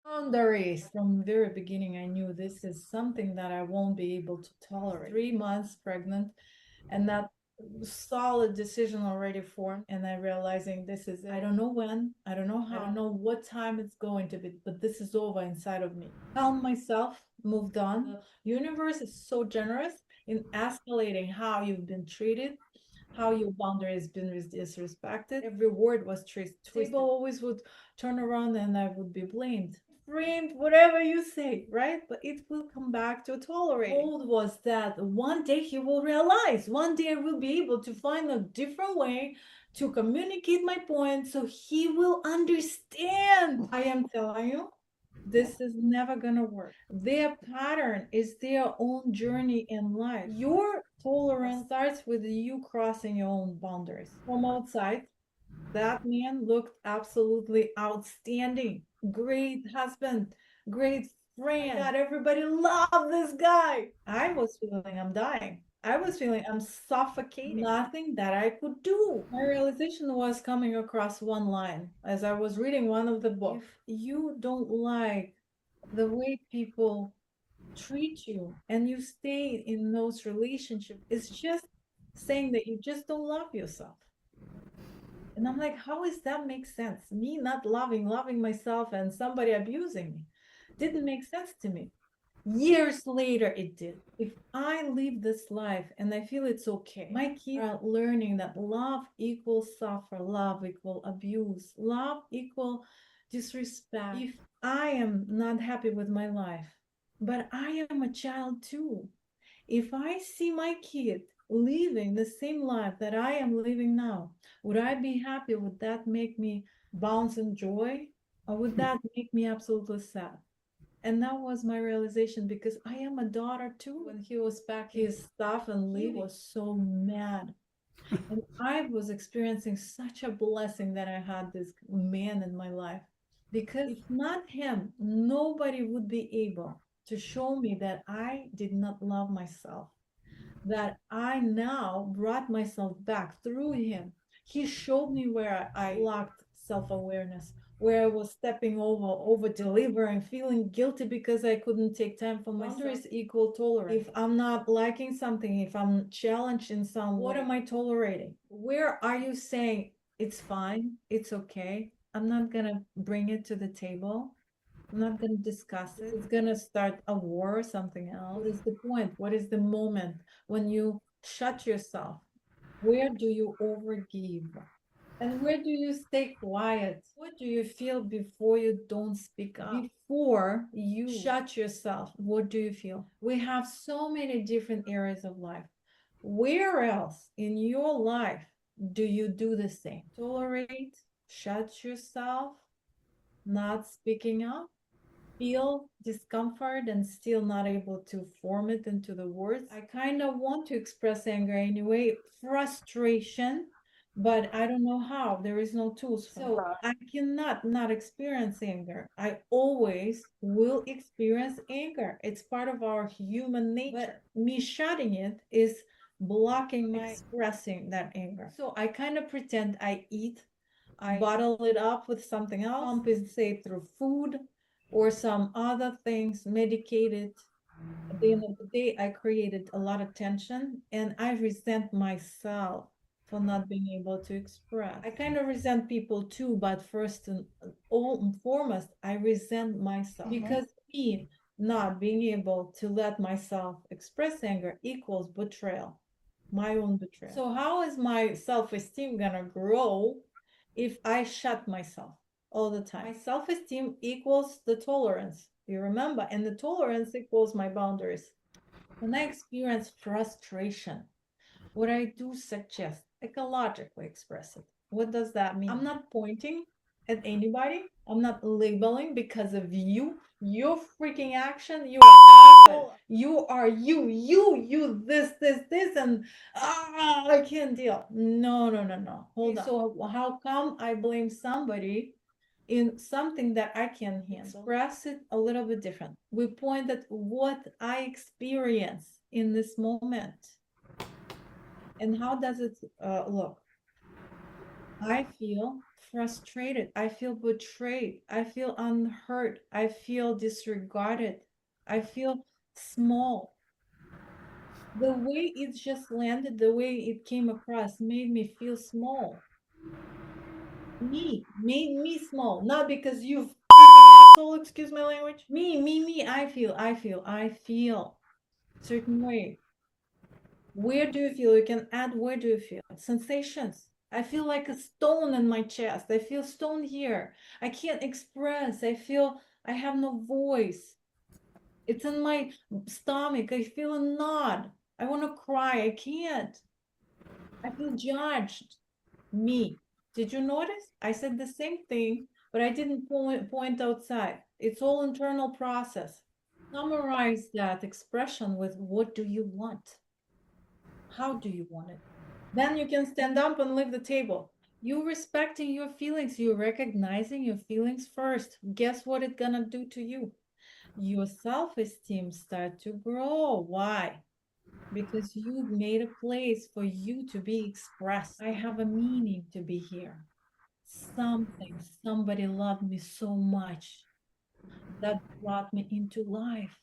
Boundaries. From the very beginning, I knew this is something that I won't be able to tolerate. 3 months pregnant, and that solid decision already formed. And I realizing this is, I don't know when, I don't know how, I don't know what time it's going to be, but this is over inside of me. Calm myself, moved on. The universe is so generous in escalating how you've been treated, how your boundary has been disrespected. Every word was twisted. People always would turn around and I would be blamed. Framed, whatever you say, right? But it will come back to tolerate. Gold was that one day he will realize, one day I will be able to find a different way to communicate my point so he will understand. I am telling you, this is never gonna work. Their pattern is their own journey in life. Your tolerance starts with you crossing your own boundaries. From outside, that man looked absolutely outstanding. Great husband, great friend. God, everybody loved this guy. I was feeling I'm dying. I was feeling I'm suffocating. Nothing that I could do. My realization was coming across one line as I was reading one of the books. If you don't like the way people treat you and you stay in those relationships, it's just saying that you just don't love yourself. And I'm like, how does that make sense? Me not loving myself and somebody abusing me didn't make sense to me. Years later, it did. If I live this life and I feel it's okay, my kids are learning that love equals suffer, love equal abuse, love equal disrespect. If I am not happy with my life, but I am a child too, if I see my kid living the same life that I am living now, would I be happy? Would that make me bounce in joy? Or would that make me absolutely sad? And that was my realization because I am a daughter too. When he was packing his stuff and leaving, he was so mad. And I was experiencing such a blessing that I had this man in my life. Because if not him, nobody would be able to show me that I did not love myself, that I now brought myself back through him. He showed me where I lacked self awareness, where I was stepping over delivering, feeling guilty because I couldn't take time for myself. Boundaries equal tolerance. If I'm not liking something, if I'm challenged in some way, what am I tolerating? Where are you saying it's fine, it's okay? I'm not gonna bring it to the table. I'm not going to discuss it. It's going to start a war or something else. What is the point? What is the moment when you shut yourself? Where do you overgive? And where do you stay quiet? What do you feel before you don't speak up? Before you shut yourself, what do you feel? We have so many different areas of life. Where else in your life do you do the same? Tolerate, shut yourself, not speaking up? Feel discomfort and still not able to form it into the words. I kind of want to express anger anyway, frustration, but I don't know how. There is no tools for so I cannot not experience anger. I always will experience anger. It's part of our human nature. But me shutting it is blocking my expressing that anger. So I kind of pretend I eat. I bottle it up with something else, compensate through food, or some other things, medicated. At the end of the day, I created a lot of tension and I resent myself for not being able to express. I kind of resent people too, but first and all and foremost, I resent myself because me not being able to let myself express anger equals betrayal, my own betrayal. So how is my self-esteem gonna grow if I shut myself all the time? My self-esteem equals the tolerance, you remember, and the tolerance equals my boundaries. When I experience frustration, what I do suggest, ecologically express it. What does that mean? I'm not pointing at anybody. I'm not labeling because of you. Your freaking action, you are you are you this, and I can't deal. No. Hold on. So how come I blame somebody in something that I can handle? Express it a little bit different. We point at what I experience in this moment. And how does it look? I feel frustrated. I feel betrayed. I feel unheard. I feel disregarded. I feel small. The way it just landed, the way it came across made me feel small. Made me small. Not because you freaking asshole, excuse my language. Me, I feel certain way. Where do you feel? You can add where do you feel? Sensations. I feel like a stone in my chest. I feel stone here. I can't express. I feel I have no voice. It's in my stomach. I feel a knot. I want to cry. I can't. I feel judged. Me. Did you notice? I said the same thing, but I didn't point outside. It's all internal process. Summarize that expression with what do you want? How do you want it? Then you can stand up and leave the table. You respecting your feelings, you recognizing your feelings first. Guess what it's gonna do to you? Your self-esteem start to grow. Why? Because you made a place for you to be expressed. I have a meaning to be here. Something, somebody loved me so much that brought me into life.